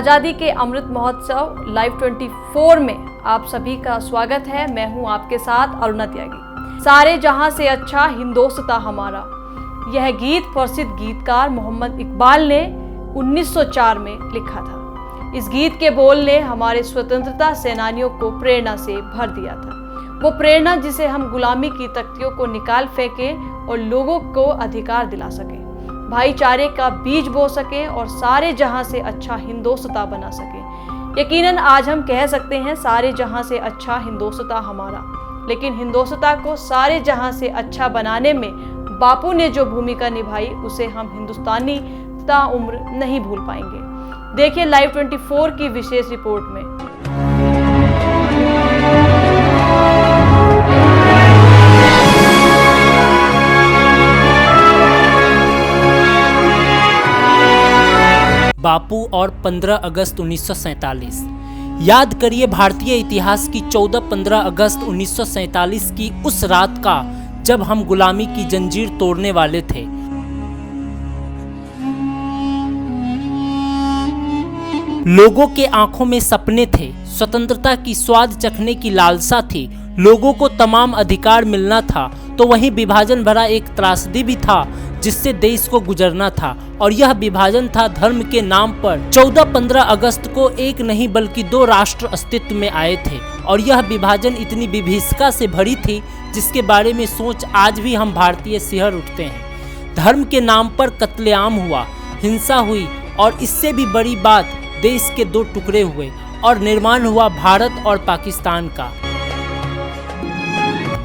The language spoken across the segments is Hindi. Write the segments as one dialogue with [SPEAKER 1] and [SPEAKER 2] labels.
[SPEAKER 1] आज़ादी के अमृत महोत्सव लाइव 24 में आप सभी का स्वागत है। मैं हूं आपके साथ अरुणा त्यागी। सारे जहां से अच्छा हिंदोस्तां हमारा, यह गीत प्रसिद्ध गीतकार मोहम्मद इकबाल ने 1904 में लिखा था। इस गीत के बोल ने हमारे स्वतंत्रता सेनानियों को प्रेरणा से भर दिया था। वो प्रेरणा जिसे हम गुलामी की तख्तियों को निकाल फेंकें और लोगों को अधिकार दिला सकें, भाईचारे का बीज बो सके और सारे जहां से अच्छा हिंदोस्तां बना सके। यकीनन आज हम कह सकते हैं सारे जहां से अच्छा हिंदोस्तां हमारा, लेकिन हिंदोस्तां को सारे जहां से अच्छा बनाने में बापू ने जो भूमिका निभाई उसे हम हिंदुस्तानी ताउम्र नहीं भूल पाएंगे। देखिए लाइव 24 की विशेष रिपोर्ट में।
[SPEAKER 2] बापू और 15 अगस्त 1947। याद करिए भारतीय इतिहास की 14-15 अगस्त 1947 की उस रात का जब हम गुलामी की जंजीर तोड़ने वाले थे। लोगों के आंखों में सपने थे, स्वतंत्रता की स्वाद चखने की लालसा थी, लोगों को तमाम अधिकार मिलना था, तो वहीं विभाजन भरा एक त्रासदी भी था जिससे देश को गुजरना था। और यह विभाजन था धर्म के नाम पर। 14-15 अगस्त को एक नहीं बल्कि 2 राष्ट्र अस्तित्व में आए थे और यह विभाजन इतनी विभीषिका से भरी थी जिसके बारे में सोच आज भी हम भारतीय सिहर उठते हैं। धर्म के नाम पर कत्लेआम हुआ, हिंसा हुई और इससे भी बड़ी बात देश के 2 टुकड़े हुए और निर्माण हुआ भारत और पाकिस्तान का।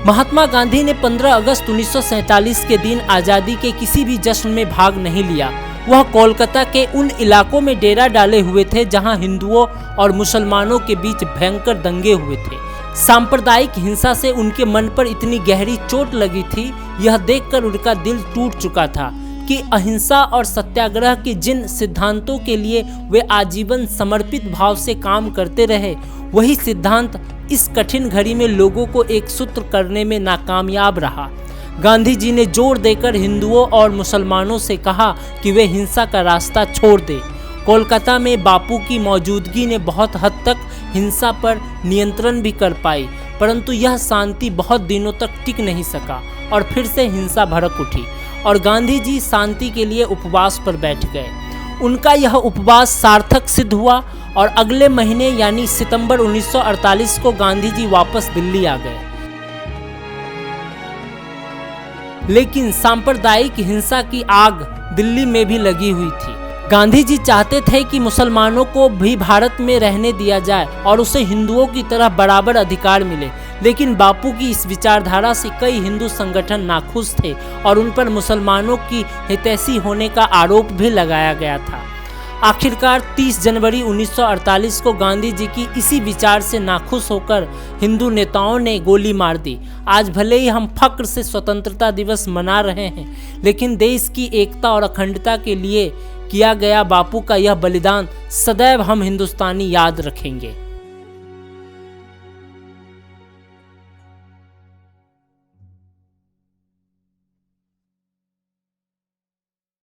[SPEAKER 2] महात्मा गांधी ने 15 अगस्त 1947 के दिन आज़ादी के किसी भी जश्न में भाग नहीं लिया। वह कोलकाता के उन इलाकों में डेरा डाले हुए थे जहां हिंदुओं और मुसलमानों के बीच भयंकर दंगे हुए थे। सांप्रदायिक हिंसा से उनके मन पर इतनी गहरी चोट लगी थी, यह देखकर उनका दिल टूट चुका था कि अहिंसा और सत्याग्रह के जिन सिद्धांतों के लिए वे आजीवन समर्पित भाव से काम करते रहे, वही सिद्धांत इस कठिन घड़ी में लोगों को एक सूत्र करने में नाकामयाब रहा। गांधी जी ने जोर देकर हिंदुओं और मुसलमानों से कहा कि वे हिंसा का रास्ता छोड़ दें। कोलकाता में बापू की मौजूदगी ने बहुत हद तक हिंसा पर नियंत्रण भी कर पाई, परंतु यह शांति बहुत दिनों तक टिक नहीं सका और फिर से हिंसा भड़क उठी और गांधी जी शांति के लिए उपवास पर बैठ गए। उनका यह उपवास सार्थक सिद्ध हुआ और अगले महीने यानी सितंबर 1948 को गांधी जी वापस दिल्ली आ गए। लेकिन सांप्रदायिक हिंसा की आग दिल्ली में भी लगी हुई थी। गांधी जी चाहते थे कि मुसलमानों को भी भारत में रहने दिया जाए और उसे हिंदुओं की तरह बराबर अधिकार मिले, लेकिन बापू की इस विचारधारा से कई हिंदू संगठन नाखुश थे और उन पर मुसलमानों की हितैषी होने का आरोप भी लगाया गया था। आखिरकार 30 जनवरी 1948 को गांधी जी की इसी विचार से नाखुश होकर हिंदू नेताओं ने गोली मार दी। आज भले ही हम फक्र से स्वतंत्रता दिवस मना रहे हैं, लेकिन देश की एकता और अखंडता के लिए किया गया बापू का यह बलिदान सदैव हम हिंदुस्तानी याद रखेंगे।